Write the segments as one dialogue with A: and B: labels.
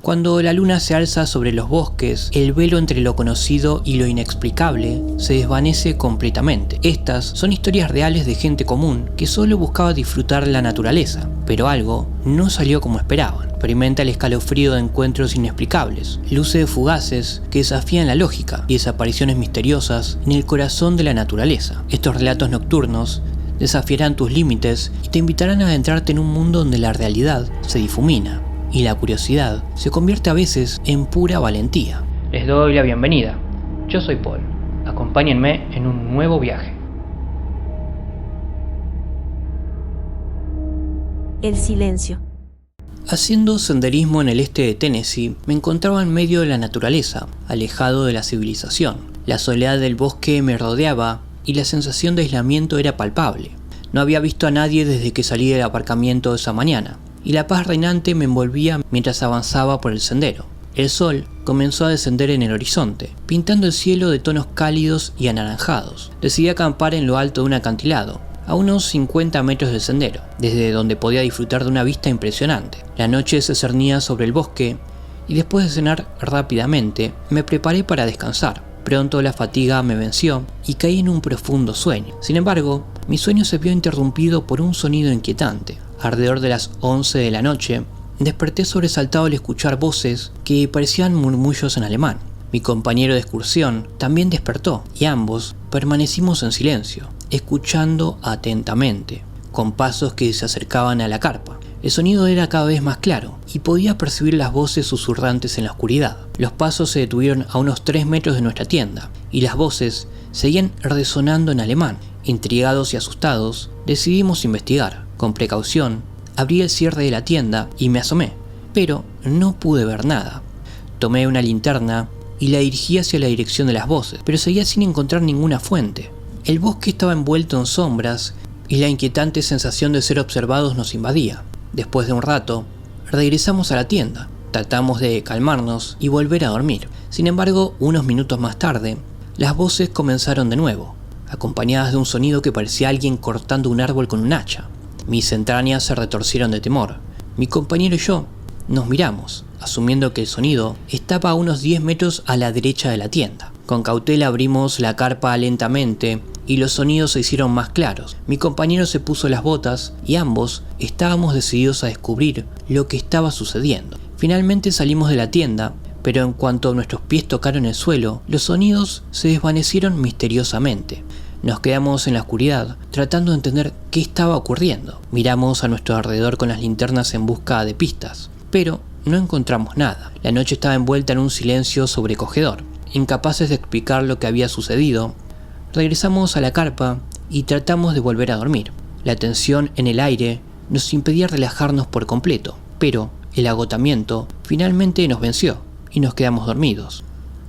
A: Cuando la luna se alza sobre los bosques, el velo entre lo conocido y lo inexplicable se desvanece completamente. Estas son historias reales de gente común que solo buscaba disfrutar la naturaleza, pero algo no salió como esperaban. Experimenta el escalofrío de encuentros inexplicables, luces fugaces que desafían la lógica y desapariciones misteriosas en el corazón de la naturaleza. Estos relatos nocturnos desafiarán tus límites y te invitarán a adentrarte en un mundo donde la realidad se difumina y la curiosidad se convierte a veces en pura valentía. Les doy la bienvenida. Yo soy Paul. Acompáñenme en un nuevo viaje.
B: El silencio.
A: Haciendo senderismo en el este de Tennessee, me encontraba en medio de la naturaleza, alejado de la civilización. La soledad del bosque me rodeaba y la sensación de aislamiento era palpable. No había visto a nadie desde que salí del aparcamiento esa mañana, y la paz reinante me envolvía mientras avanzaba por el sendero. El sol comenzó a descender en el horizonte, pintando el cielo de tonos cálidos y anaranjados. Decidí acampar en lo alto de un acantilado, a unos 50 metros del sendero, desde donde podía disfrutar de una vista impresionante. La noche se cernía sobre el bosque, y después de cenar rápidamente, me preparé para descansar. Pronto la fatiga me venció y caí en un profundo sueño. Sin embargo, mi sueño se vio interrumpido por un sonido inquietante. Alrededor de las 11 de la noche, desperté sobresaltado al escuchar voces que parecían murmullos en alemán. Mi compañero de excursión también despertó y ambos permanecimos en silencio, escuchando atentamente, con pasos que se acercaban a la carpa. El sonido era cada vez más claro y podía percibir las voces susurrantes en la oscuridad. Los pasos se detuvieron a unos 3 metros de nuestra tienda y las voces seguían resonando en alemán. Intrigados y asustados, decidimos investigar. Con precaución, abrí el cierre de la tienda y me asomé, pero no pude ver nada. Tomé una linterna y la dirigí hacia la dirección de las voces, pero seguía sin encontrar ninguna fuente. El bosque estaba envuelto en sombras y la inquietante sensación de ser observados nos invadía. Después de un rato, regresamos a la tienda. Tratamos de calmarnos y volver a dormir. Sin embargo, unos minutos más tarde, las voces comenzaron de nuevo, acompañadas de un sonido que parecía alguien cortando un árbol con un hacha. Mis entrañas se retorcieron de temor. Mi compañero y yo nos miramos, asumiendo que el sonido estaba a unos 10 metros a la derecha de la tienda. Con cautela abrimos la carpa lentamente y los sonidos se hicieron más claros. Mi compañero se puso las botas y ambos estábamos decididos a descubrir lo que estaba sucediendo. Finalmente salimos de la tienda, pero en cuanto nuestros pies tocaron el suelo, los sonidos se desvanecieron misteriosamente. Nos quedamos en la oscuridad, tratando de entender qué estaba ocurriendo. Miramos a nuestro alrededor con las linternas en busca de pistas, pero no encontramos nada. La noche estaba envuelta en un silencio sobrecogedor. Incapaces de explicar lo que había sucedido, regresamos a la carpa y tratamos de volver a dormir. La tensión en el aire nos impedía relajarnos por completo, pero el agotamiento finalmente nos venció y nos quedamos dormidos.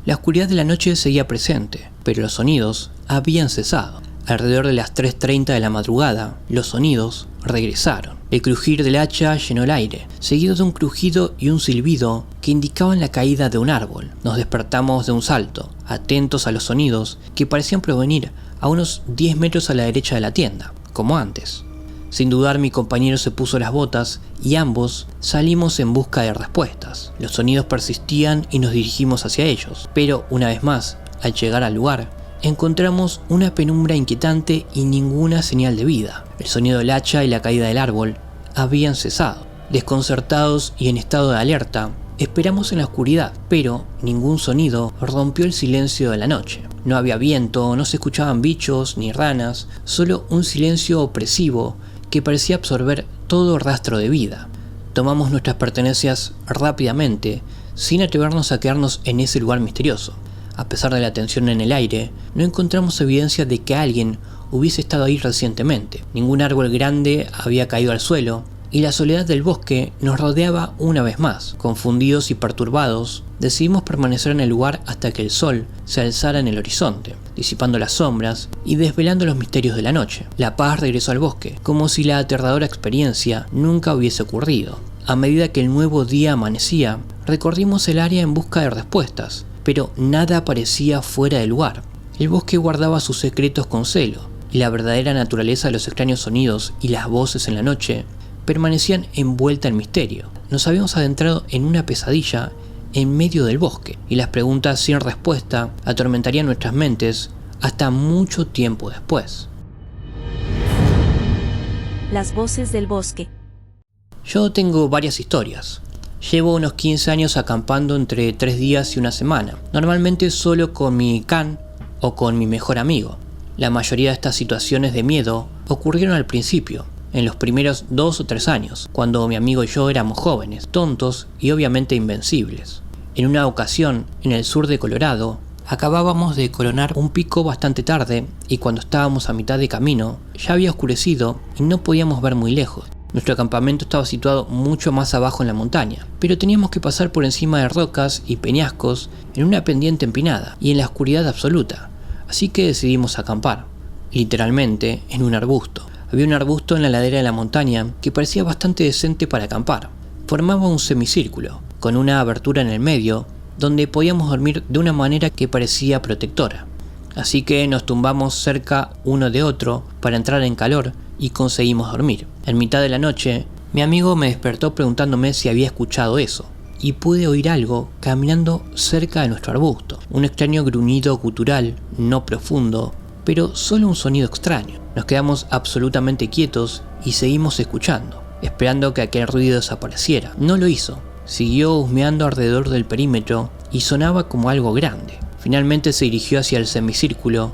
A: La oscuridad de la noche seguía presente, pero los sonidos habían cesado. Alrededor de las 3:30 de la madrugada, los sonidos regresaron. El crujir del hacha llenó el aire, seguido de un crujido y un silbido que indicaban la caída de un árbol. Nos despertamos de un salto, atentos a los sonidos que parecían provenir a unos 10 metros a la derecha de la tienda, como antes. Sin dudar, mi compañero se puso las botas y ambos salimos en busca de respuestas. Los sonidos persistían y nos dirigimos hacia ellos, pero una vez más, al llegar al lugar, encontramos una penumbra inquietante y ninguna señal de vida. El sonido del hacha y la caída del árbol habían cesado. Desconcertados y en estado de alerta, esperamos en la oscuridad, pero ningún sonido rompió el silencio de la noche. No había viento, no se escuchaban bichos ni ranas, solo un silencio opresivo que parecía absorber todo rastro de vida. Tomamos nuestras pertenencias rápidamente, sin atrevernos a quedarnos en ese lugar misterioso. A pesar de la tensión en el aire, no encontramos evidencia de que alguien hubiese estado ahí recientemente. Ningún árbol grande había caído al suelo, y la soledad del bosque nos rodeaba una vez más. Confundidos y perturbados, decidimos permanecer en el lugar hasta que el sol se alzara en el horizonte, disipando las sombras y desvelando los misterios de la noche. La paz regresó al bosque, como si la aterradora experiencia nunca hubiese ocurrido. A medida que el nuevo día amanecía, recorrimos el área en busca de respuestas, pero nada parecía fuera de lugar. El bosque guardaba sus secretos con celo, y la verdadera naturaleza de los extraños sonidos y las voces en la noche permanecían envuelta en misterio. nos habíamos adentrado en una pesadilla en medio del bosque, y las preguntas sin respuesta atormentarían nuestras mentes hasta mucho tiempo después.
B: Las voces del bosque.
A: Yo tengo varias historias. Llevo unos 15 años acampando entre 3 días y una semana, normalmente solo con mi can o con mi mejor amigo. La mayoría de estas situaciones de miedo ocurrieron al principio, en los primeros 2 o 3 años, cuando mi amigo y yo éramos jóvenes, tontos y obviamente invencibles. En una ocasión, en el sur de Colorado, acabábamos de coronar un pico bastante tarde y cuando estábamos a mitad de camino, ya había oscurecido y no podíamos ver muy lejos. Nuestro campamento estaba situado mucho más abajo en la montaña, pero teníamos que pasar por encima de rocas y peñascos en una pendiente empinada y en la oscuridad absoluta, así que decidimos acampar, literalmente en un arbusto. Había un arbusto en la ladera de la montaña que parecía bastante decente para acampar. Formaba un semicírculo, con una abertura en el medio, donde podíamos dormir de una manera que parecía protectora. Así que nos tumbamos cerca uno de otro para entrar en calor y conseguimos dormir. En mitad de la noche, mi amigo me despertó preguntándome si había escuchado eso, y pude oír algo caminando cerca de nuestro arbusto. Un extraño gruñido gutural, no profundo, pero solo un sonido extraño. Nos quedamos absolutamente quietos y seguimos escuchando, esperando que aquel ruido desapareciera. No lo hizo. Siguió husmeando alrededor del perímetro y sonaba como algo grande. Finalmente se dirigió hacia el semicírculo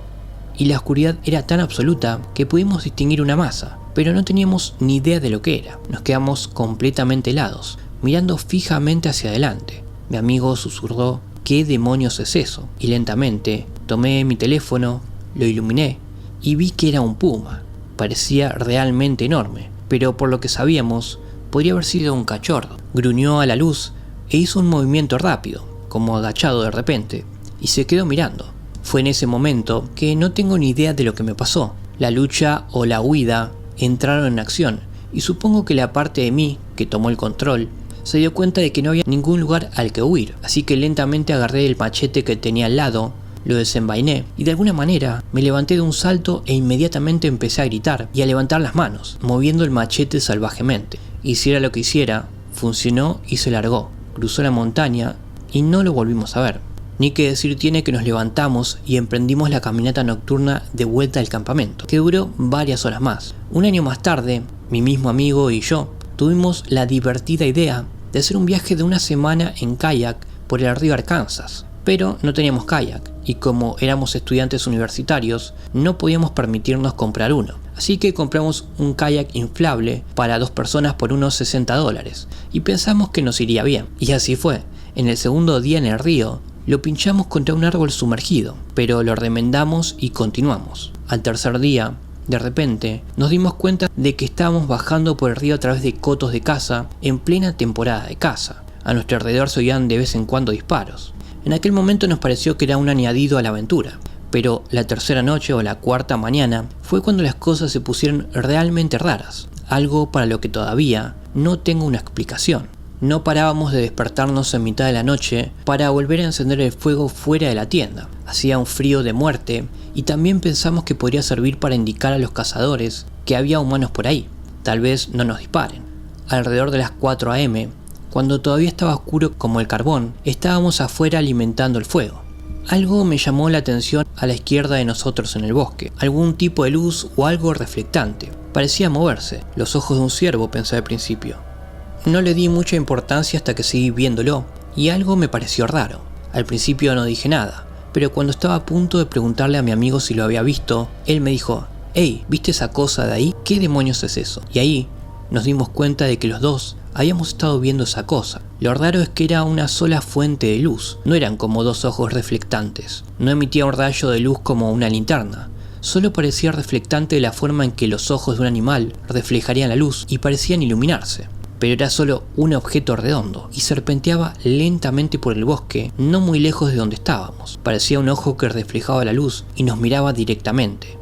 A: y la oscuridad era tan absoluta que pudimos distinguir una masa, pero no teníamos ni idea de lo que era. Nos quedamos completamente helados, mirando fijamente hacia adelante. Mi amigo susurró: ¿qué demonios es eso? Y lentamente tomé mi teléfono, lo iluminé y vi que era un puma. Parecía realmente enorme, pero por lo que sabíamos, podría haber sido un cachorro. Gruñó a la luz e hizo un movimiento rápido, como agachado de repente, y se quedó mirando. Fue en ese momento que no tengo ni idea de lo que me pasó. La lucha o la huida entraron en acción, y supongo que la parte de mí que tomó el control se dio cuenta de que no había ningún lugar al que huir, así que lentamente agarré el machete que tenía al lado, lo desenvainé y de alguna manera me levanté de un salto e inmediatamente empecé a gritar y a levantar las manos, moviendo el machete salvajemente. Hiciera lo que hiciera, funcionó y se largó. Cruzó la montaña y no lo volvimos a ver. Ni que decir tiene que nos levantamos y emprendimos la caminata nocturna de vuelta al campamento, que duró varias horas más. Un año más tarde, mi mismo amigo y yo tuvimos la divertida idea de hacer un viaje de una semana en kayak por el río Arkansas, pero no teníamos kayak y como éramos estudiantes universitarios no podíamos permitirnos comprar uno. Así que compramos un kayak inflable para 2 personas por unos $60 y pensamos que nos iría bien. Y así fue. En el segundo día en el río lo pinchamos contra un árbol sumergido, pero lo remendamos y continuamos. Al tercer día, de repente, nos dimos cuenta de que estábamos bajando por el río a través de cotos de caza en plena temporada de caza. A nuestro alrededor se oían de vez en cuando disparos. En aquel momento nos pareció que era un añadido a la aventura, pero la tercera noche o la cuarta mañana fue cuando las cosas se pusieron realmente raras, algo para lo que todavía no tengo una explicación. No parábamos de despertarnos en mitad de la noche para volver a encender el fuego fuera de la tienda. Hacía un frío de muerte y también pensamos que podría servir para indicar a los cazadores que había humanos por ahí. Tal vez no nos disparen. Alrededor de las 4 a.m., cuando todavía estaba oscuro como el carbón, estábamos afuera alimentando el fuego. Algo me llamó la atención a la izquierda de nosotros en el bosque. Algún tipo de luz o algo reflectante. Parecía moverse. Los ojos de un ciervo, pensé al principio. No le di mucha importancia hasta que seguí viéndolo, y algo me pareció raro. Al principio no dije nada, pero cuando estaba a punto de preguntarle a mi amigo si lo había visto, él me dijo: «Hey, ¿viste esa cosa de ahí? ¿Qué demonios es eso?». Y ahí nos dimos cuenta de que los dos habíamos estado viendo esa cosa. Lo raro es que era una sola fuente de luz, no eran como 2 ojos reflectantes, no emitía un rayo de luz como una linterna. Solo parecía reflectante de la forma en que los ojos de un animal reflejarían la luz y parecían iluminarse. Pero era solo un objeto redondo y serpenteaba lentamente por el bosque, no muy lejos de donde estábamos. Parecía un ojo que reflejaba la luz y nos miraba directamente.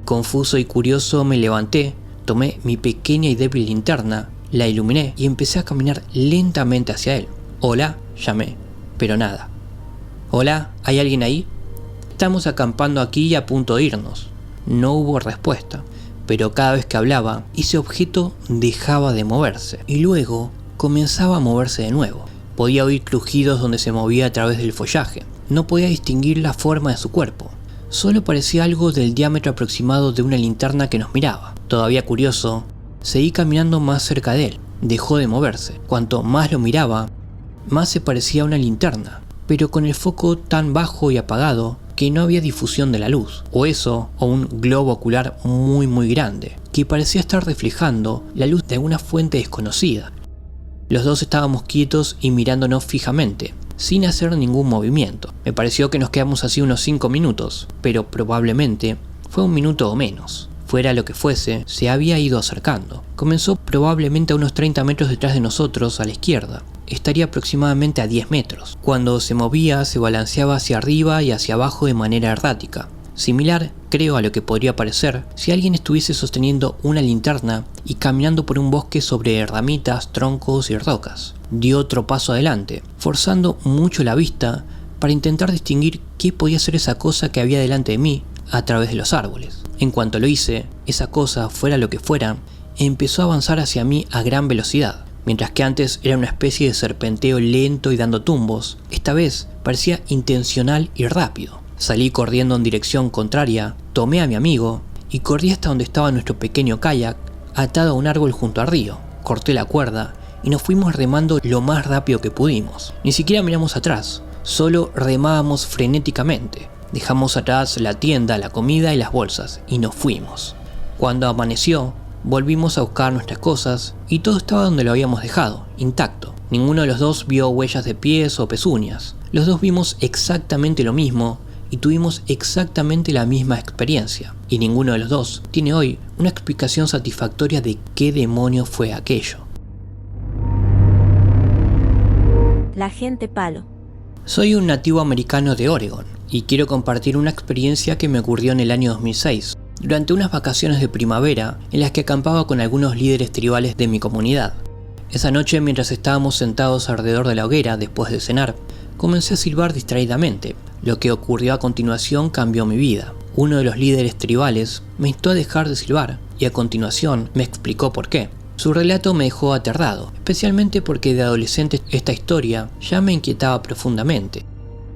A: Confuso y curioso me levanté, tomé mi pequeña y débil linterna, la iluminé y empecé a caminar lentamente hacia él. «Hola», llamé, pero nada. «Hola, ¿hay alguien ahí?» «Estamos acampando aquí y a punto de irnos». No hubo respuesta, pero cada vez que hablaba, ese objeto dejaba de moverse. Y luego comenzaba a moverse de nuevo. Podía oír crujidos donde se movía a través del follaje. No podía distinguir la forma de su cuerpo. Solo parecía algo del diámetro aproximado de una linterna que nos miraba. Todavía curioso, seguí caminando más cerca de él. Dejó de moverse. Cuanto más lo miraba, más se parecía a una linterna, pero con el foco tan bajo y apagado que no había difusión de la luz, o eso, o un globo ocular muy grande, que parecía estar reflejando la luz de alguna fuente desconocida. Los dos estábamos quietos y mirándonos fijamente, sin hacer ningún movimiento. Me pareció que nos quedamos así unos 5 minutos, pero probablemente fue 1 minuto o menos. Fuera lo que fuese, se había ido acercando. Comenzó probablemente a unos 30 metros detrás de nosotros a la izquierda. Estaría aproximadamente a 10 metros. Cuando se movía, se balanceaba hacia arriba y hacia abajo de manera errática. Similar, creo, a lo que podría parecer si alguien estuviese sosteniendo una linterna y caminando por un bosque sobre ramitas, troncos y rocas. Dio otro paso adelante, forzando mucho la vista para intentar distinguir qué podía ser esa cosa que había delante de mí a través de los árboles. En cuanto lo hice, esa cosa, fuera lo que fuera, empezó a avanzar hacia mí a gran velocidad. Mientras que antes era una especie de serpenteo lento y dando tumbos, esta vez parecía intencional y rápido. Salí corriendo en dirección contraria, tomé a mi amigo y corrí hasta donde estaba nuestro pequeño kayak atado a un árbol junto al río. Corté la cuerda y nos fuimos remando lo más rápido que pudimos. Ni siquiera miramos atrás, solo remábamos frenéticamente. Dejamos atrás la tienda, la comida y las bolsas y nos fuimos. Cuando amaneció, volvimos a buscar nuestras cosas y todo estaba donde lo habíamos dejado, intacto. Ninguno de los dos vio huellas de pies o pezuñas. Los dos vimos exactamente lo mismo y tuvimos exactamente la misma experiencia. Y ninguno de los dos tiene hoy una explicación satisfactoria de qué demonios fue aquello.
B: La gente palo.
A: Soy un nativo americano de Oregon y quiero compartir una experiencia que me ocurrió en el año 2006. Durante unas vacaciones de primavera en las que acampaba con algunos líderes tribales de mi comunidad. Esa noche, mientras estábamos sentados alrededor de la hoguera después de cenar, comencé a silbar distraídamente. Lo que ocurrió a continuación cambió mi vida. Uno de los líderes tribales me instó a dejar de silbar y a continuación me explicó por qué. Su relato me dejó aterrado, especialmente porque de adolescente esta historia ya me inquietaba profundamente.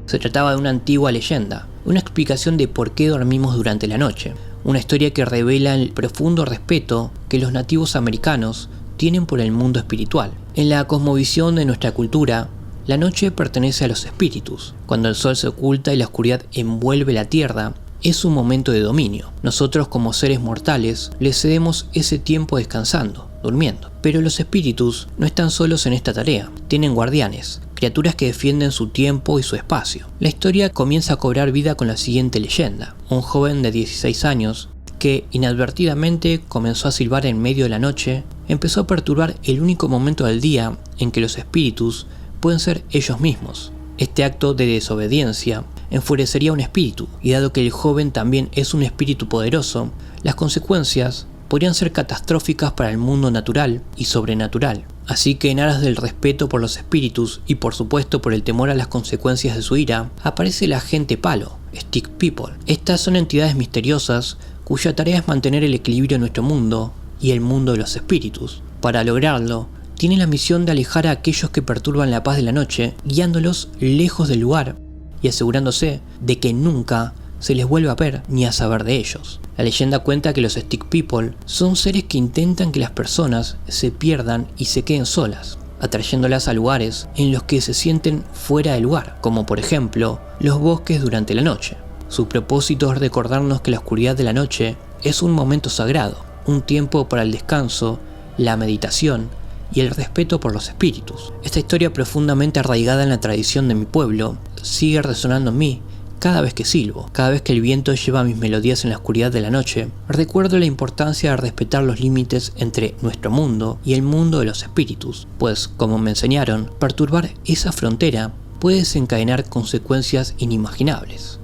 A: Se trataba de una antigua leyenda, una explicación de por qué dormimos durante la noche. Una historia que revela el profundo respeto que los nativos americanos tienen por el mundo espiritual. En la cosmovisión de nuestra cultura, la noche pertenece a los espíritus. Cuando el sol se oculta y la oscuridad envuelve la tierra, es un momento de dominio. Nosotros, como seres mortales, le cedemos ese tiempo descansando, durmiendo. Pero los espíritus no están solos en esta tarea. Tienen guardianes, criaturas que defienden su tiempo y su espacio. La historia comienza a cobrar vida con la siguiente leyenda. Un joven de 16 años que inadvertidamente comenzó a silbar en medio de la noche, empezó a perturbar el único momento del día en que los espíritus pueden ser ellos mismos. Este acto de desobediencia enfurecería a un espíritu, y dado que el joven también es un espíritu poderoso, las consecuencias podrían ser catastróficas para el mundo natural y sobrenatural. Así que en aras del respeto por los espíritus y por supuesto por el temor a las consecuencias de su ira, aparece la gente palo, Stick People. Estas son entidades misteriosas cuya tarea es mantener el equilibrio en nuestro mundo y el mundo de los espíritus. Para lograrlo, tienen la misión de alejar a aquellos que perturban la paz de la noche, guiándolos lejos del lugar y asegurándose de que nunca se les vuelva a ver ni a saber de ellos. La leyenda cuenta que los Stick People son seres que intentan que las personas se pierdan y se queden solas, atrayéndolas a lugares en los que se sienten fuera de lugar, como por ejemplo los bosques durante la noche. Su propósito es recordarnos que la oscuridad de la noche es un momento sagrado, un tiempo para el descanso, la meditación y el respeto por los espíritus. Esta historia profundamente arraigada en la tradición de mi pueblo sigue resonando en mí cada vez que silbo. Cada vez que el viento lleva mis melodías en la oscuridad de la noche, recuerdo la importancia de respetar los límites entre nuestro mundo y el mundo de los espíritus, pues, como me enseñaron, perturbar esa frontera puede desencadenar consecuencias inimaginables.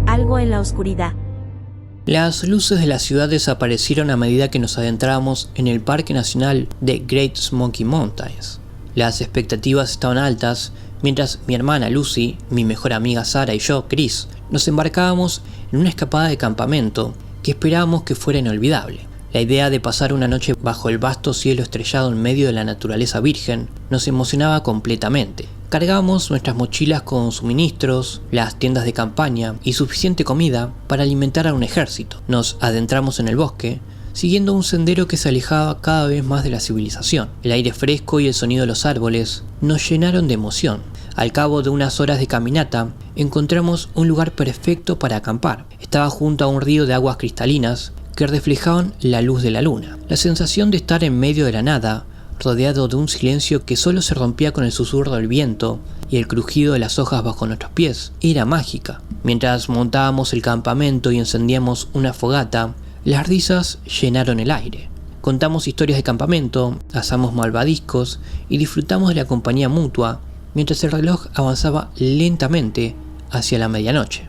B: Algo en la oscuridad.
A: Las luces de la ciudad desaparecieron a medida que nos adentrábamos en el Parque Nacional de Great Smoky Mountains. Las expectativas estaban altas mientras mi hermana Lucy, mi mejor amiga Sara y yo, Chris, nos embarcábamos en una escapada de campamento que esperábamos que fuera inolvidable. La idea de pasar una noche bajo el vasto cielo estrellado en medio de la naturaleza virgen nos emocionaba completamente. Cargábamos nuestras mochilas con suministros, las tiendas de campaña y suficiente comida para alimentar a un ejército. Nos adentramos en el bosque, siguiendo un sendero que se alejaba cada vez más de la civilización. El aire fresco y el sonido de los árboles nos llenaron de emoción. Al cabo de unas horas de caminata, encontramos un lugar perfecto para acampar. Estaba junto a un río de aguas cristalinas que reflejaban la luz de la luna. La sensación de estar en medio de la nada, rodeado de un silencio que solo se rompía con el susurro del viento y el crujido de las hojas bajo nuestros pies, era mágica. Mientras montábamos el campamento y encendíamos una fogata, las risas llenaron el aire. Contamos historias de campamento, asamos malvadiscos y disfrutamos de la compañía mutua mientras el reloj avanzaba lentamente hacia la medianoche.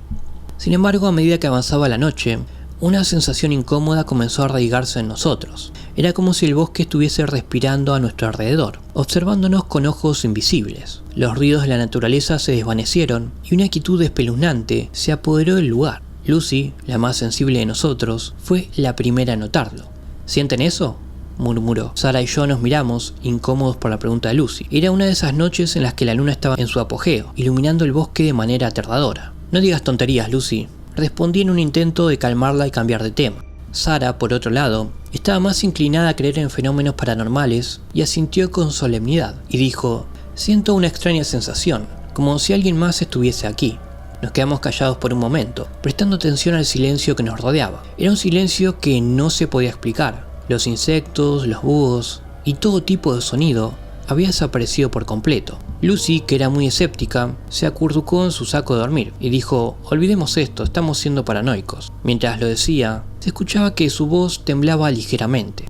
A: Sin embargo, a medida que avanzaba la noche, una sensación incómoda comenzó a arraigarse en nosotros. Era como si el bosque estuviese respirando a nuestro alrededor, observándonos con ojos invisibles. Los ruidos de la naturaleza se desvanecieron y una quietud espeluznante se apoderó del lugar. Lucy, la más sensible de nosotros, fue la primera a notarlo. ¿Sienten eso?, murmuró. Sarah y yo nos miramos, incómodos por la pregunta de Lucy. Era una de esas noches en las que la luna estaba en su apogeo, iluminando el bosque de manera aterradora. No digas tonterías, Lucy, respondí en un intento de calmarla y cambiar de tema. Sarah, por otro lado, estaba más inclinada a creer en fenómenos paranormales y asintió con solemnidad y dijo: siento una extraña sensación, como si alguien más estuviese aquí. Nos quedamos callados por un momento, prestando atención al silencio que nos rodeaba. Era un silencio que no se podía explicar. Los insectos, los búhos y todo tipo de sonido había desaparecido por completo. Lucy, que era muy escéptica, se acurrucó en su saco de dormir y dijo: olvidemos esto, estamos siendo paranoicos. Mientras lo decía, se escuchaba que su voz temblaba ligeramente.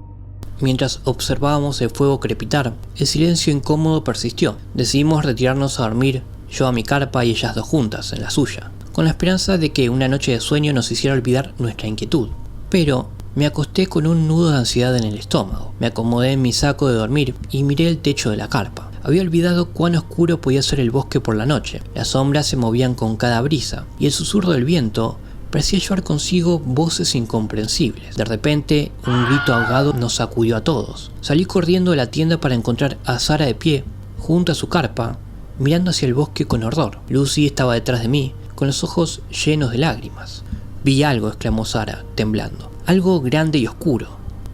A: Mientras observábamos el fuego crepitar, el silencio incómodo persistió. Decidimos retirarnos a dormir, yo a mi carpa y ellas dos juntas en la suya, con la esperanza de que una noche de sueño nos hiciera olvidar nuestra inquietud. Pero me acosté con un nudo de ansiedad en el estómago. Me acomodé en mi saco de dormir y miré el techo de la carpa. Había olvidado cuán oscuro podía ser el bosque por la noche. Las sombras se movían con cada brisa y el susurro del viento parecía llevar consigo voces incomprensibles. De repente, un grito ahogado nos sacudió a todos. Salí corriendo de la tienda para encontrar a Sarah de pie, junto a su carpa, mirando hacia el bosque con horror. Lucy estaba detrás de mí, con los ojos llenos de lágrimas. Vi algo, exclamó Sarah, temblando. Algo grande y oscuro.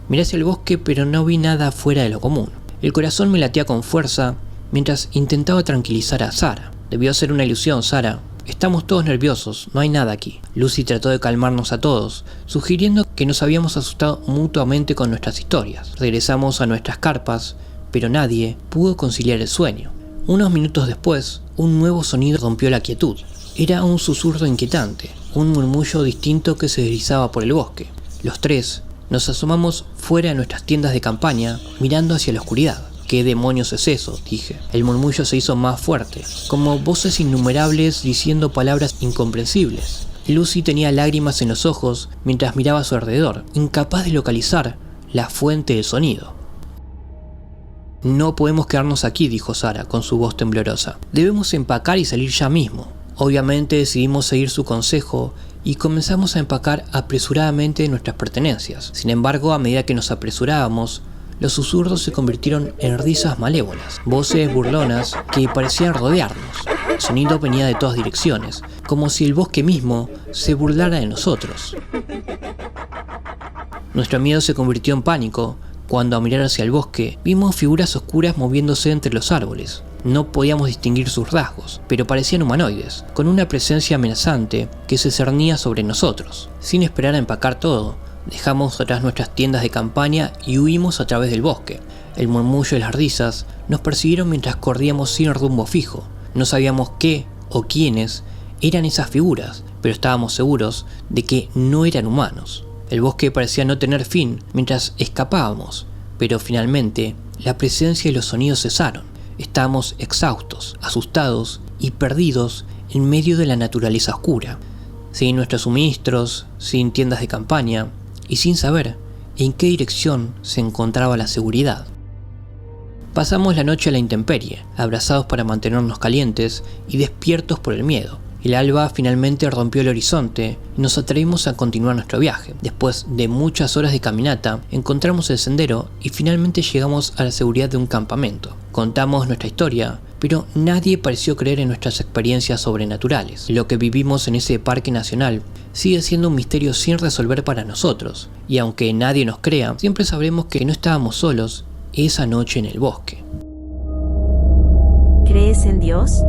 A: Miré hacia el bosque, pero no vi nada fuera de lo común. El corazón me latía con fuerza mientras intentaba tranquilizar a Sarah. Debió ser una ilusión, Sarah. Estamos todos nerviosos, no hay nada aquí. Lucy trató de calmarnos a todos, sugiriendo que nos habíamos asustado mutuamente con nuestras historias. Regresamos a nuestras carpas, pero nadie pudo conciliar el sueño. Unos minutos después, un nuevo sonido rompió la quietud. Era un susurro inquietante, un murmullo distinto que se deslizaba por el bosque. Los tres nos asomamos fuera de nuestras tiendas de campaña, mirando hacia la oscuridad. ¿Qué demonios es eso?, dije. El murmullo se hizo más fuerte, como voces innumerables diciendo palabras incomprensibles. Lucy tenía lágrimas en los ojos mientras miraba a su alrededor, incapaz de localizar la fuente del sonido. No podemos quedarnos aquí, dijo Sarah con su voz temblorosa. Debemos empacar y salir ya mismo. Obviamente decidimos seguir su consejo y comenzamos a empacar apresuradamente nuestras pertenencias. Sin embargo, a medida que nos apresurábamos, los susurros se convirtieron en risas malévolas, voces burlonas que parecían rodearnos. El sonido venía de todas direcciones, como si el bosque mismo se burlara de nosotros. Nuestro miedo se convirtió en pánico cuando, a mirar hacia el bosque, vimos figuras oscuras moviéndose entre los árboles. No podíamos distinguir sus rasgos, pero parecían humanoides, con una presencia amenazante que se cernía sobre nosotros. Sin esperar a empacar todo, dejamos atrás nuestras tiendas de campaña y huimos a través del bosque. El murmullo y las risas nos persiguieron mientras corríamos sin rumbo fijo. No sabíamos qué o quiénes eran esas figuras, pero estábamos seguros de que no eran humanos. El bosque parecía no tener fin mientras escapábamos, pero finalmente la presencia y los sonidos cesaron. Estábamos exhaustos, asustados y perdidos en medio de la naturaleza oscura, sin nuestros suministros, sin tiendas de campaña y sin saber en qué dirección se encontraba la seguridad. Pasamos la noche a la intemperie, abrazados para mantenernos calientes y despiertos por el miedo. El alba finalmente rompió el horizonte y nos atrevimos a continuar nuestro viaje. Después de muchas horas de caminata, encontramos el sendero y finalmente llegamos a la seguridad de un campamento. Contamos nuestra historia, pero nadie pareció creer en nuestras experiencias sobrenaturales. Lo que vivimos en ese parque nacional sigue siendo un misterio sin resolver para nosotros, y aunque nadie nos crea, siempre sabremos que no estábamos solos esa noche en el bosque.
B: ¿Crees en Dios?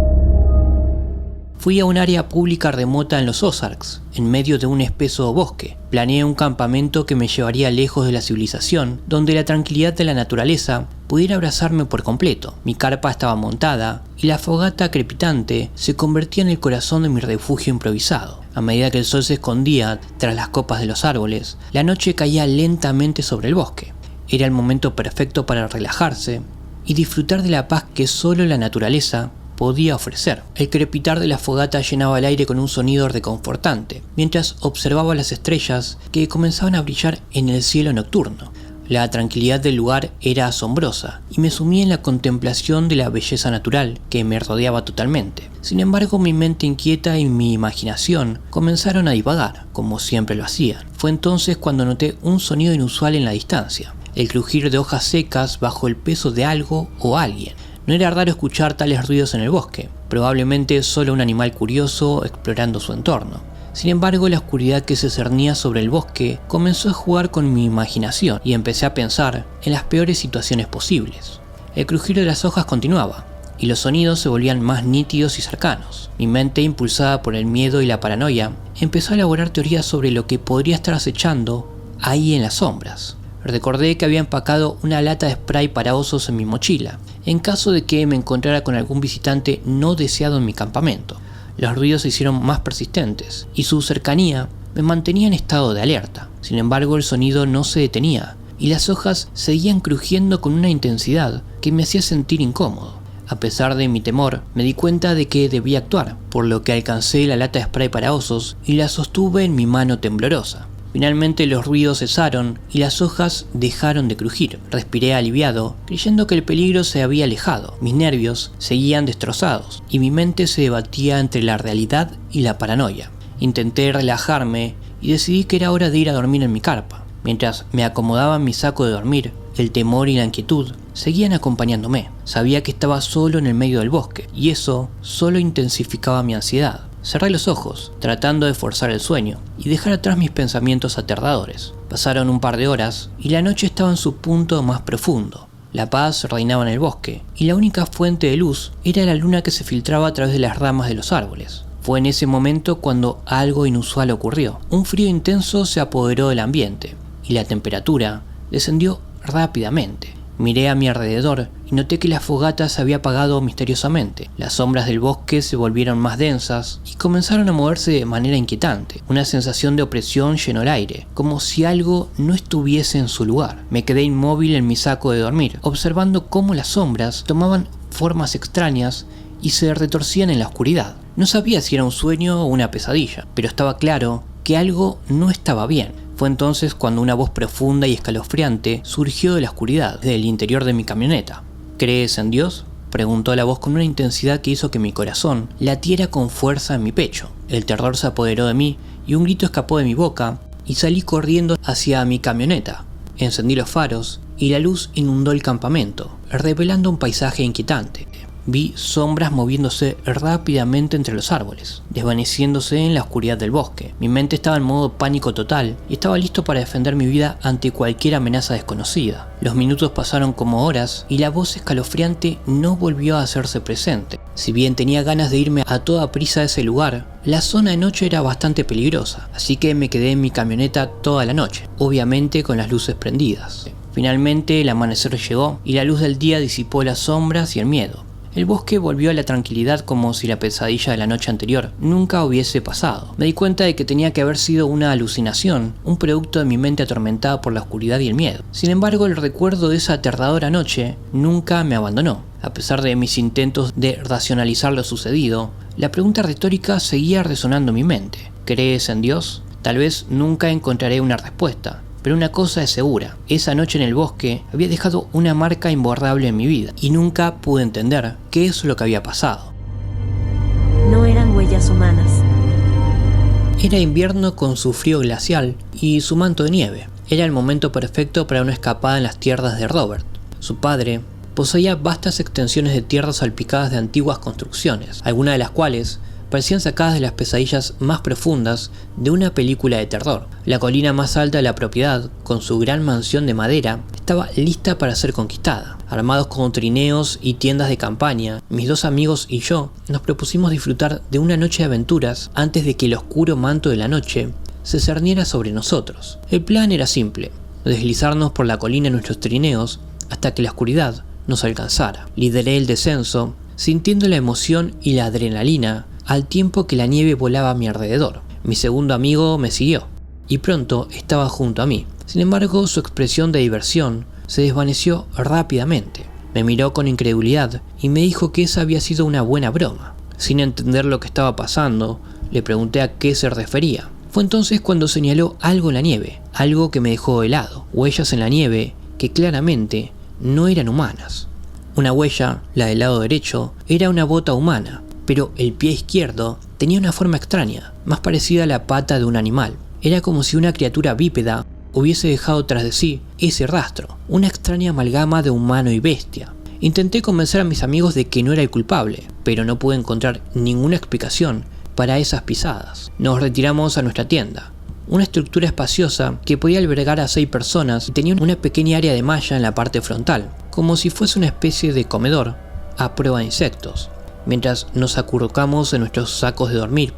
A: Fui a un área pública remota en los Ozarks, en medio de un espeso bosque. Planeé un campamento que me llevaría lejos de la civilización, donde la tranquilidad de la naturaleza pudiera abrazarme por completo. Mi carpa estaba montada y la fogata crepitante se convertía en el corazón de mi refugio improvisado. A medida que el sol se escondía tras las copas de los árboles, la noche caía lentamente sobre el bosque. Era el momento perfecto para relajarse y disfrutar de la paz que solo la naturaleza podía ofrecer. El crepitar de la fogata llenaba el aire con un sonido reconfortante, mientras observaba las estrellas que comenzaban a brillar en el cielo nocturno. La tranquilidad del lugar era asombrosa y me sumí en la contemplación de la belleza natural que me rodeaba totalmente. Sin embargo, mi mente inquieta y mi imaginación comenzaron a divagar, como siempre lo hacían. Fue entonces cuando noté un sonido inusual en la distancia, el crujir de hojas secas bajo el peso de algo o alguien. No era raro escuchar tales ruidos en el bosque, probablemente solo un animal curioso explorando su entorno. Sin embargo, la oscuridad que se cernía sobre el bosque comenzó a jugar con mi imaginación y empecé a pensar en las peores situaciones posibles. El crujir de las hojas continuaba, y los sonidos se volvían más nítidos y cercanos. Mi mente, impulsada por el miedo y la paranoia, empezó a elaborar teorías sobre lo que podría estar acechando ahí en las sombras. Recordé que había empacado una lata de spray para osos en mi mochila, en caso de que me encontrara con algún visitante no deseado en mi campamento. Los ruidos se hicieron más persistentes, y su cercanía me mantenía en estado de alerta. Sin embargo, el sonido no se detenía, y las hojas seguían crujiendo con una intensidad que me hacía sentir incómodo. A pesar de mi temor, me di cuenta de que debía actuar, por lo que alcancé la lata de spray para osos y la sostuve en mi mano temblorosa. Finalmente los ruidos cesaron y las hojas dejaron de crujir. Respiré aliviado, creyendo que el peligro se había alejado. Mis nervios seguían destrozados y mi mente se debatía entre la realidad y la paranoia. Intenté relajarme y decidí que era hora de ir a dormir en mi carpa. Mientras me acomodaba en mi saco de dormir, el temor y la inquietud seguían acompañándome. Sabía que estaba solo en el medio del bosque y eso solo intensificaba mi ansiedad. Cerré los ojos, tratando de forzar el sueño y dejar atrás mis pensamientos aterradores. Pasaron un par de horas y la noche estaba en su punto más profundo. La paz reinaba en el bosque y la única fuente de luz era la luna que se filtraba a través de las ramas de los árboles. Fue en ese momento cuando algo inusual ocurrió. Un frío intenso se apoderó del ambiente y la temperatura descendió rápidamente. Miré a mi alrededor y noté que la fogata se había apagado misteriosamente. Las sombras del bosque se volvieron más densas y comenzaron a moverse de manera inquietante. Una sensación de opresión llenó el aire, como si algo no estuviese en su lugar. Me quedé inmóvil en mi saco de dormir, observando cómo las sombras tomaban formas extrañas y se retorcían en la oscuridad. No sabía si era un sueño o una pesadilla, pero estaba claro que algo no estaba bien. Fue entonces cuando una voz profunda y escalofriante surgió de la oscuridad, del interior de mi camioneta. ¿Crees en Dios?, preguntó la voz con una intensidad que hizo que mi corazón latiera con fuerza en mi pecho. El terror se apoderó de mí y un grito escapó de mi boca y salí corriendo hacia mi camioneta. Encendí los faros y la luz inundó el campamento, revelando un paisaje inquietante. Vi sombras moviéndose rápidamente entre los árboles, desvaneciéndose en la oscuridad del bosque. Mi mente estaba en modo pánico total y estaba listo para defender mi vida ante cualquier amenaza desconocida. Los minutos pasaron como horas y la voz escalofriante no volvió a hacerse presente. Si bien tenía ganas de irme a toda prisa de ese lugar, la zona de noche era bastante peligrosa, así que me quedé en mi camioneta toda la noche, obviamente con las luces prendidas. Finalmente el amanecer llegó y la luz del día disipó las sombras y el miedo. El bosque volvió a la tranquilidad como si la pesadilla de la noche anterior nunca hubiese pasado. Me di cuenta de que tenía que haber sido una alucinación, un producto de mi mente atormentada por la oscuridad y el miedo. Sin embargo, el recuerdo de esa aterradora noche nunca me abandonó. A pesar de mis intentos de racionalizar lo sucedido, la pregunta retórica seguía resonando en mi mente. ¿Crees en Dios? Tal vez nunca encontraré una respuesta. Pero una cosa es segura, esa noche en el bosque había dejado una marca imborrable en mi vida y nunca pude entender qué es lo que había pasado.
B: No eran huellas pesadillas humanas.
A: Era invierno con su frío glacial y su manto de nieve. Era el momento perfecto para una escapada en las tierras de Robert. Su padre poseía vastas extensiones de tierras salpicadas de antiguas construcciones, algunas de las cuales parecían sacadas de las pesadillas más profundas de una película de terror. La colina más alta de la propiedad, con su gran mansión de madera, estaba lista para ser conquistada. Armados con trineos y tiendas de campaña, mis dos amigos y yo nos propusimos disfrutar de una noche de aventuras antes de que el oscuro manto de la noche se cerniera sobre nosotros. El plan era simple: deslizarnos por la colina en nuestros trineos hasta que la oscuridad nos alcanzara. Lideré el descenso, sintiendo la emoción y la adrenalina al tiempo que la nieve volaba a mi alrededor. Mi segundo amigo me siguió, y pronto estaba junto a mí. Sin embargo, su expresión de diversión se desvaneció rápidamente. Me miró con incredulidad y me dijo que esa había sido una buena broma. Sin entender lo que estaba pasando, le pregunté a qué se refería. Fue entonces cuando señaló algo en la nieve, algo que me dejó helado. Huellas en la nieve que claramente no eran humanas. Una huella, la del lado derecho, era una bota humana, pero el pie izquierdo tenía una forma extraña, más parecida a la pata de un animal. Era como si una criatura bípeda hubiese dejado tras de sí ese rastro, una extraña amalgama de humano y bestia. Intenté convencer a mis amigos de que no era el culpable, pero no pude encontrar ninguna explicación para esas pisadas. Nos retiramos a nuestra tienda, una estructura espaciosa que podía albergar a 6 personas y tenía una pequeña área de malla en la parte frontal, como si fuese una especie de comedor a prueba de insectos. Mientras nos acurrucamos en nuestros sacos de dormir,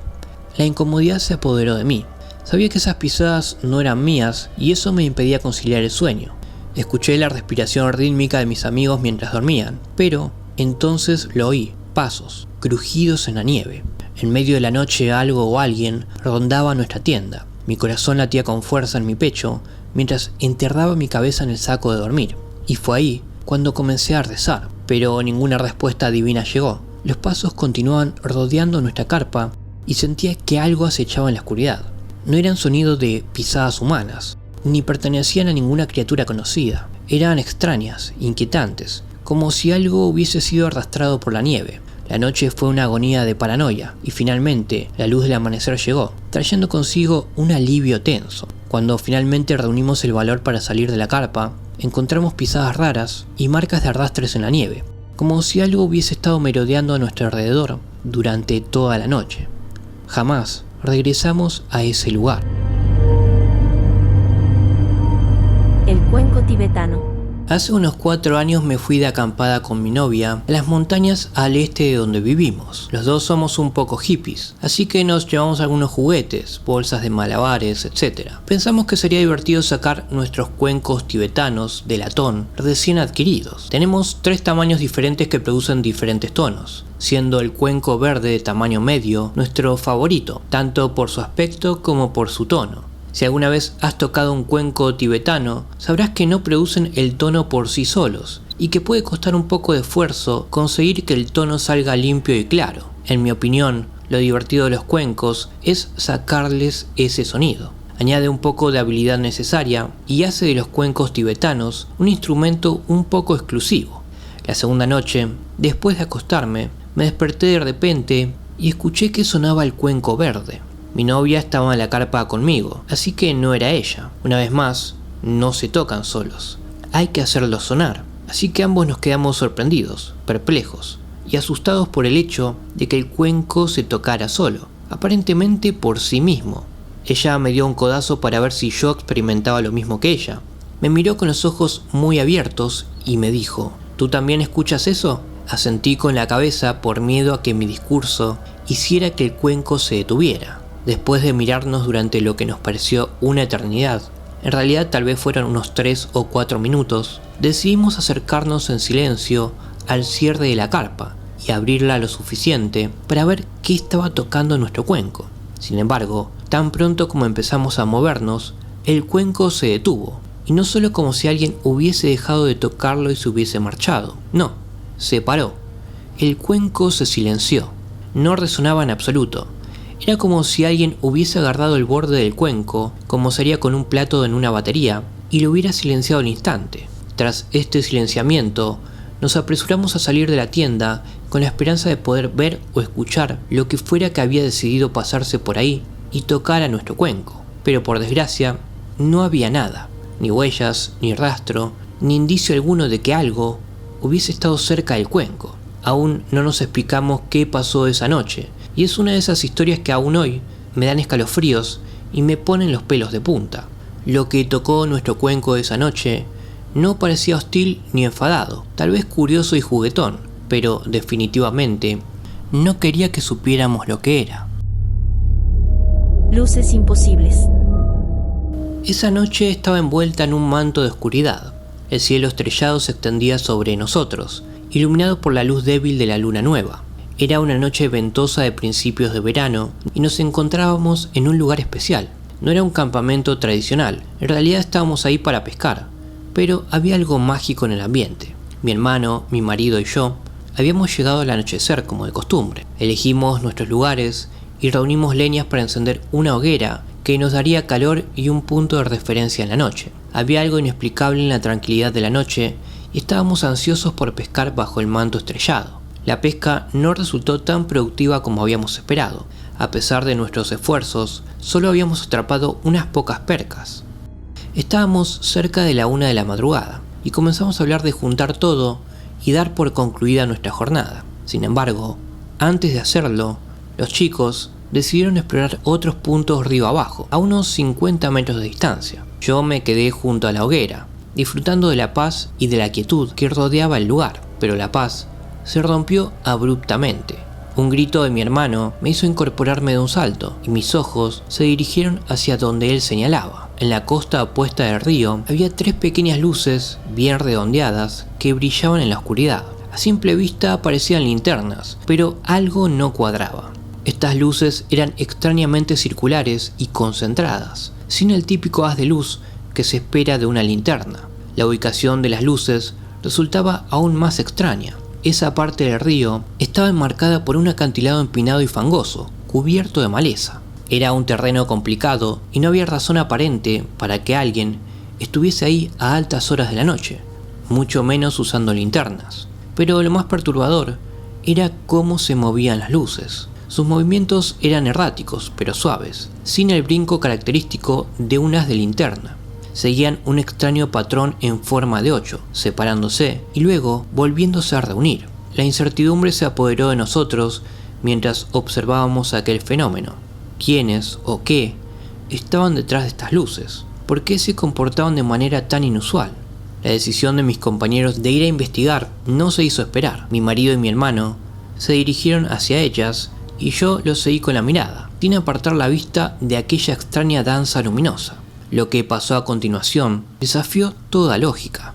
A: la incomodidad se apoderó de mí. Sabía que esas pisadas no eran mías y eso me impedía conciliar el sueño. Escuché la respiración rítmica de mis amigos mientras dormían, pero entonces lo oí: pasos, crujidos en la nieve. En medio de la noche algo o alguien rondaba nuestra tienda. Mi corazón latía con fuerza en mi pecho mientras enterraba mi cabeza en el saco de dormir. Y fue ahí cuando comencé a rezar, pero ninguna respuesta divina llegó. Los pasos continuaban rodeando nuestra carpa y sentía que algo acechaba en la oscuridad. No eran sonidos de pisadas humanas, ni pertenecían a ninguna criatura conocida. Eran extrañas, inquietantes, como si algo hubiese sido arrastrado por la nieve. La noche fue una agonía de paranoia y finalmente la luz del amanecer llegó, trayendo consigo un alivio tenso. Cuando finalmente reunimos el valor para salir de la carpa, encontramos pisadas raras y marcas de arrastres en la nieve, como si algo hubiese estado merodeando a nuestro alrededor durante toda la noche. Jamás regresamos a ese lugar.
B: El cuenco tibetano.
A: Hace unos 4 años me fui de acampada con mi novia a las montañas al este de donde vivimos. Los dos somos un poco hippies, así que nos llevamos algunos juguetes, bolsas de malabares, etc. Pensamos que sería divertido sacar nuestros cuencos tibetanos de latón recién adquiridos. Tenemos 3 tamaños diferentes que producen diferentes tonos, siendo el cuenco verde de tamaño medio nuestro favorito, tanto por su aspecto como por su tono. Si alguna vez has tocado un cuenco tibetano, sabrás que no producen el tono por sí solos y que puede costar un poco de esfuerzo conseguir que el tono salga limpio y claro. En mi opinión, lo divertido de los cuencos es sacarles ese sonido. Añade un poco de habilidad necesaria y hace de los cuencos tibetanos un instrumento un poco exclusivo. La segunda noche, después de acostarme, me desperté de repente y escuché que sonaba el cuenco verde. Mi novia estaba en la carpa conmigo, así que no era ella. Una vez más, no se tocan solos, hay que hacerlos sonar. Así que ambos nos quedamos sorprendidos, perplejos y asustados por el hecho de que el cuenco se tocara solo, aparentemente por sí mismo. Ella me dio un codazo para ver si yo experimentaba lo mismo que ella. Me miró con los ojos muy abiertos y me dijo: ¿tú también escuchas eso? Asentí con la cabeza por miedo a que mi discurso hiciera que el cuenco se detuviera. Después de mirarnos durante lo que nos pareció una eternidad, en realidad tal vez fueron unos 3 o 4 minutos, decidimos acercarnos en silencio al cierre de la carpa y abrirla lo suficiente para ver qué estaba tocando nuestro cuenco. Sin embargo, tan pronto como empezamos a movernos, el cuenco se detuvo, y no solo como si alguien hubiese dejado de tocarlo y se hubiese marchado, no, se paró. El cuenco se silenció, no resonaba en absoluto. Era como si alguien hubiese agarrado el borde del cuenco, como sería con un plato en una batería, y lo hubiera silenciado al instante. Tras este silenciamiento, nos apresuramos a salir de la tienda con la esperanza de poder ver o escuchar lo que fuera que había decidido pasarse por ahí y tocar a nuestro cuenco. Pero por desgracia, no había nada, ni huellas, ni rastro, ni indicio alguno de que algo hubiese estado cerca del cuenco. Aún no nos explicamos qué pasó esa noche, y es una de esas historias que aún hoy me dan escalofríos y me ponen los pelos de punta. Lo que tocó nuestro cuenco esa noche no parecía hostil ni enfadado, tal vez curioso y juguetón, pero definitivamente no quería que supiéramos lo que era.
B: Luces imposibles.
A: Esa noche estaba envuelta en un manto de oscuridad. El cielo estrellado se extendía sobre nosotros, iluminado por la luz débil de la luna nueva. Era una noche ventosa de principios de verano y nos encontrábamos en un lugar especial. No era un campamento tradicional, en realidad estábamos ahí para pescar, pero había algo mágico en el ambiente. Mi hermano, mi marido y yo habíamos llegado al anochecer como de costumbre. Elegimos nuestros lugares y reunimos leñas para encender una hoguera que nos daría calor y un punto de referencia en la noche. Había algo inexplicable en la tranquilidad de la noche y estábamos ansiosos por pescar bajo el manto estrellado. La pesca no resultó tan productiva como habíamos esperado. A pesar de nuestros esfuerzos, solo habíamos atrapado unas pocas percas. Estábamos cerca de la 1 de la madrugada y comenzamos a hablar de juntar todo y dar por concluida nuestra jornada. Sin embargo, antes de hacerlo, los chicos decidieron explorar otros puntos río abajo, a unos 50 metros de distancia. Yo me quedé junto a la hoguera, disfrutando de la paz y de la quietud que rodeaba el lugar, pero la paz se rompió abruptamente. Un grito de mi hermano me hizo incorporarme de un salto, y mis ojos se dirigieron hacia donde él señalaba. En la costa opuesta del río había 3 pequeñas luces bien redondeadas que brillaban en la oscuridad. A simple vista parecían linternas, pero algo no cuadraba. Estas luces eran extrañamente circulares y concentradas, sin el típico haz de luz que se espera de una linterna. La ubicación de las luces resultaba aún más extraña. Esa parte del río estaba enmarcada por un acantilado empinado y fangoso, cubierto de maleza. Era un terreno complicado y no había razón aparente para que alguien estuviese ahí a altas horas de la noche, mucho menos usando linternas. Pero lo más perturbador era cómo se movían las luces. Sus movimientos eran erráticos, pero suaves, sin el brinco característico de un haz de linterna. Seguían un extraño patrón en forma de 8, separándose y luego volviéndose a reunir. La incertidumbre se apoderó de nosotros mientras observábamos aquel fenómeno. ¿Quiénes o qué estaban detrás de estas luces? ¿Por qué se comportaban de manera tan inusual? La decisión de mis compañeros de ir a investigar no se hizo esperar. Mi marido y mi hermano se dirigieron hacia ellas y yo los seguí con la mirada, sin apartar la vista de aquella extraña danza luminosa. Lo que pasó a continuación desafió toda lógica.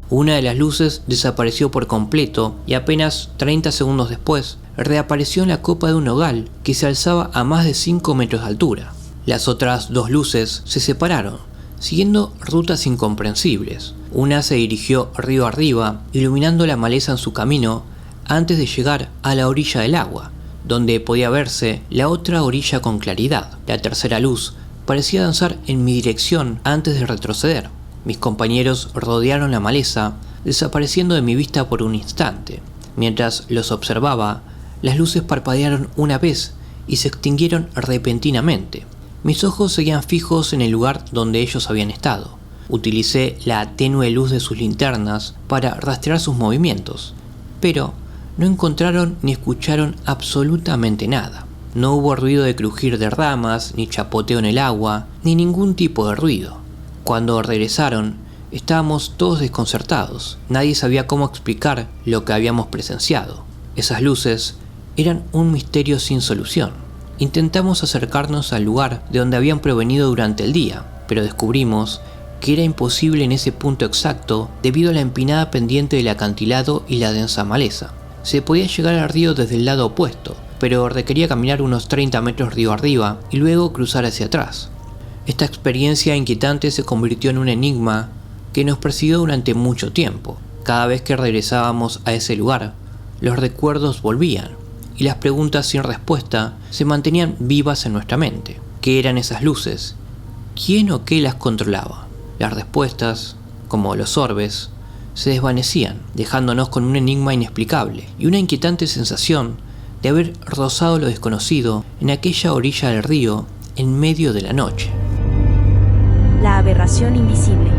A: Una de las luces desapareció por completo y apenas 30 segundos después reapareció en la copa de un nogal que se alzaba a más de 5 metros de altura. Las otras 2 luces se separaron, siguiendo rutas incomprensibles. Una se dirigió río arriba, iluminando la maleza en su camino antes de llegar a la orilla del agua, donde podía verse la otra orilla con claridad. La tercera luz parecía danzar en mi dirección antes de retroceder. Mis compañeros rodearon la maleza, desapareciendo de mi vista por un instante. Mientras los observaba, las luces parpadearon una vez y se extinguieron repentinamente. Mis ojos seguían fijos en el lugar donde ellos habían estado. Utilicé la tenue luz de sus linternas para rastrear sus movimientos, pero no encontraron ni escucharon absolutamente nada. No hubo ruido de crujir de ramas, ni chapoteo en el agua, ni ningún tipo de ruido. Cuando regresaron, estábamos todos desconcertados. Nadie sabía cómo explicar lo que habíamos presenciado. Esas luces eran un misterio sin solución. Intentamos acercarnos al lugar de donde habían provenido durante el día, pero descubrimos que era imposible en ese punto exacto debido a la empinada pendiente del acantilado y la densa maleza. Se podía llegar al río desde el lado opuesto, pero requería caminar unos 30 metros río arriba y luego cruzar hacia atrás. Esta experiencia inquietante se convirtió en un enigma que nos persiguió durante mucho tiempo. Cada vez que regresábamos a ese lugar, los recuerdos volvían y las preguntas sin respuesta se mantenían vivas en nuestra mente. ¿Qué eran esas luces? ¿Quién o qué las controlaba? Las respuestas, como los orbes, se desvanecían, dejándonos con un enigma inexplicable y una inquietante sensación de haber rozado lo desconocido en aquella orilla del río en medio de la noche.
B: La aberración invisible.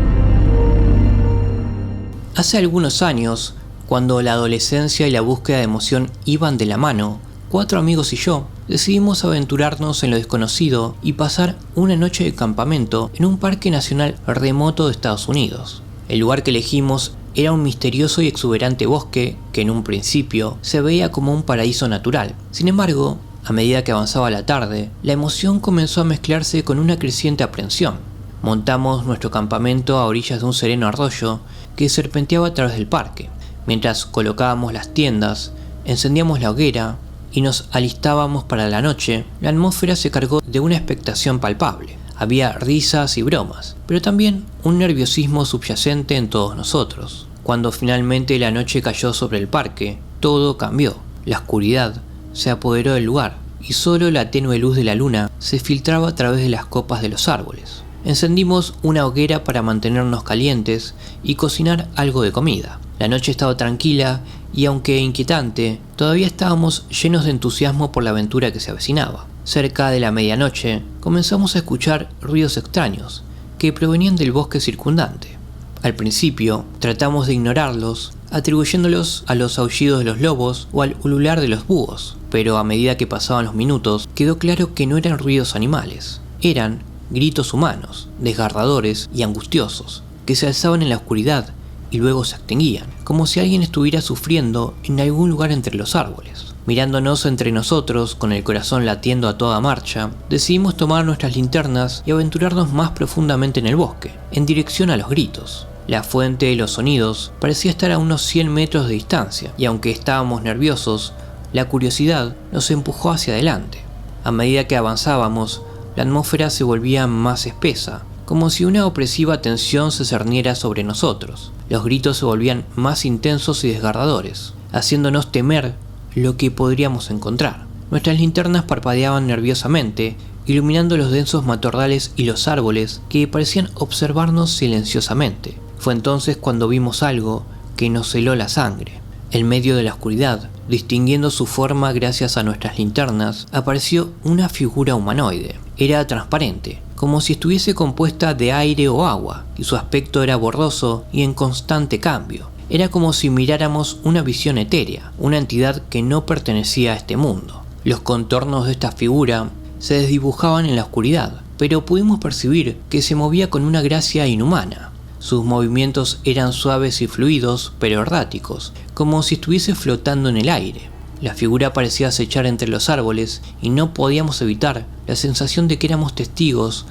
A: Hace algunos años, cuando la adolescencia y la búsqueda de emoción iban de la mano, 4 amigos y yo decidimos aventurarnos en lo desconocido y pasar una noche de campamento en un parque nacional remoto de Estados Unidos. El lugar que elegimos era un misterioso y exuberante bosque que en un principio se veía como un paraíso natural. Sin embargo, a medida que avanzaba la tarde, la emoción comenzó a mezclarse con una creciente aprensión. Montamos nuestro campamento a orillas de un sereno arroyo que serpenteaba a través del parque. Mientras colocábamos las tiendas, encendíamos la hoguera y nos alistábamos para la noche, la atmósfera se cargó de una expectación palpable. Había risas y bromas, pero también un nerviosismo subyacente en todos nosotros. Cuando finalmente la noche cayó sobre el parque, todo cambió. La oscuridad se apoderó del lugar y solo la tenue luz de la luna se filtraba a través de las copas de los árboles. Encendimos una hoguera para mantenernos calientes y cocinar algo de comida. La noche estaba tranquila y, aunque inquietante, todavía estábamos llenos de entusiasmo por la aventura que se avecinaba. Cerca de la medianoche comenzamos a escuchar ruidos extraños que provenían del bosque circundante. Al principio tratamos de ignorarlos, atribuyéndolos a los aullidos de los lobos o al ulular de los búhos, pero a medida que pasaban los minutos quedó claro que no eran ruidos animales, eran gritos humanos, desgarradores y angustiosos, que se alzaban en la oscuridad y luego se extinguían, como si alguien estuviera sufriendo en algún lugar entre los árboles. Mirándonos entre nosotros, con el corazón latiendo a toda marcha, decidimos tomar nuestras linternas y aventurarnos más profundamente en el bosque, en dirección a los gritos. La fuente de los sonidos parecía estar a unos 100 metros de distancia, y aunque estábamos nerviosos, la curiosidad nos empujó hacia adelante. A medida que avanzábamos, la atmósfera se volvía más espesa, como si una opresiva tensión se cerniera sobre nosotros. Los gritos se volvían más intensos y desgarradores, haciéndonos temer lo que podríamos encontrar. Nuestras linternas parpadeaban nerviosamente, iluminando los densos matorrales y los árboles que parecían observarnos silenciosamente. Fue entonces cuando vimos algo que nos heló la sangre. En medio de la oscuridad, distinguiendo su forma gracias a nuestras linternas, apareció una figura humanoide. Era transparente, como si estuviese compuesta de aire o agua, y su aspecto era borroso y en constante cambio. Era como si miráramos una visión etérea, una entidad que no pertenecía a este mundo. Los contornos de esta figura se desdibujaban en la oscuridad, pero pudimos percibir que se movía con una gracia inhumana. Sus movimientos eran suaves y fluidos, pero erráticos, como si estuviese flotando en el aire. La figura parecía acechar entre los árboles y no podíamos evitar la sensación de que éramos testigos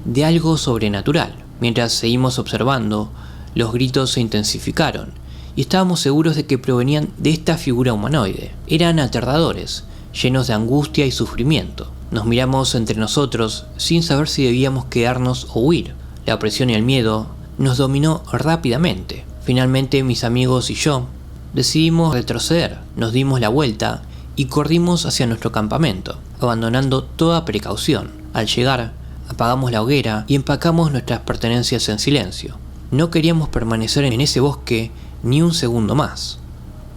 A: de algo sobrenatural. Mientras seguimos observando, los gritos se intensificaron y estábamos seguros de que provenían de esta figura humanoide. Eran aterradores, llenos de angustia y sufrimiento. Nos miramos entre nosotros sin saber si debíamos quedarnos o huir. La opresión y el miedo nos dominó rápidamente. Finalmente mis amigos y yo decidimos retroceder, nos dimos la vuelta y corrimos hacia nuestro campamento, abandonando toda precaución. Al llegar, apagamos la hoguera y empacamos nuestras pertenencias en silencio. No queríamos permanecer en ese bosque ni un segundo más.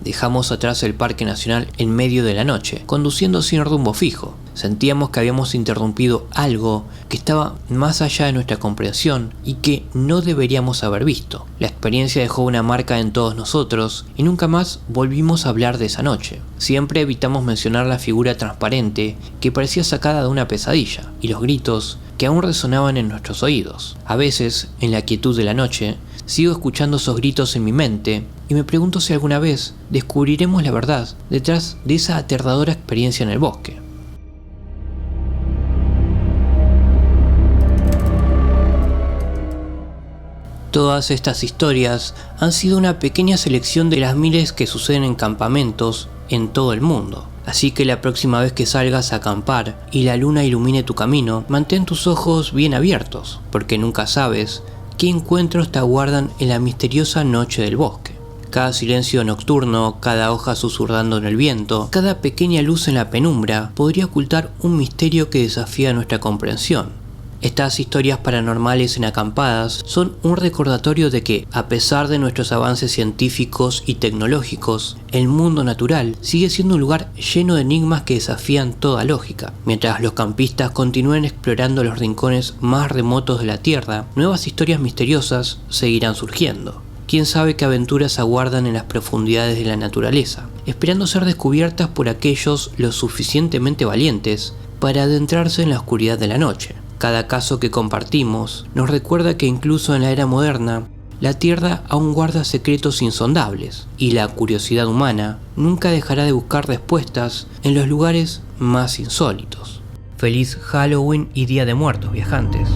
A: Dejamos atrás el Parque Nacional en medio de la noche, conduciendo sin rumbo fijo. Sentíamos que habíamos interrumpido algo que estaba más allá de nuestra comprensión y que no deberíamos haber visto. La experiencia dejó una marca en todos nosotros y nunca más volvimos a hablar de esa noche. Siempre evitamos mencionar la figura transparente que parecía sacada de una pesadilla y los gritos que aún resonaban en nuestros oídos. A veces, en la quietud de la noche, sigo escuchando esos gritos en mi mente y me pregunto si alguna vez descubriremos la verdad detrás de esa aterradora experiencia en el bosque. Todas estas historias han sido una pequeña selección de las miles que suceden en campamentos en todo el mundo. Así que la próxima vez que salgas a acampar y la luna ilumine tu camino, mantén tus ojos bien abiertos, porque nunca sabes qué encuentros te aguardan en la misteriosa noche del bosque. Cada silencio nocturno, cada hoja susurrando en el viento, cada pequeña luz en la penumbra podría ocultar un misterio que desafía nuestra comprensión. Estas historias paranormales en acampadas son un recordatorio de que, a pesar de nuestros avances científicos y tecnológicos, el mundo natural sigue siendo un lugar lleno de enigmas que desafían toda lógica. Mientras los campistas continúen explorando los rincones más remotos de la Tierra, nuevas historias misteriosas seguirán surgiendo. Quién sabe qué aventuras aguardan en las profundidades de la naturaleza, esperando ser descubiertas por aquellos lo suficientemente valientes para adentrarse en la oscuridad de la noche. Cada caso que compartimos nos recuerda que incluso en la era moderna, la Tierra aún guarda secretos insondables, y la curiosidad humana nunca dejará de buscar respuestas en los lugares más insólitos. Feliz Halloween y Día de Muertos, viajantes.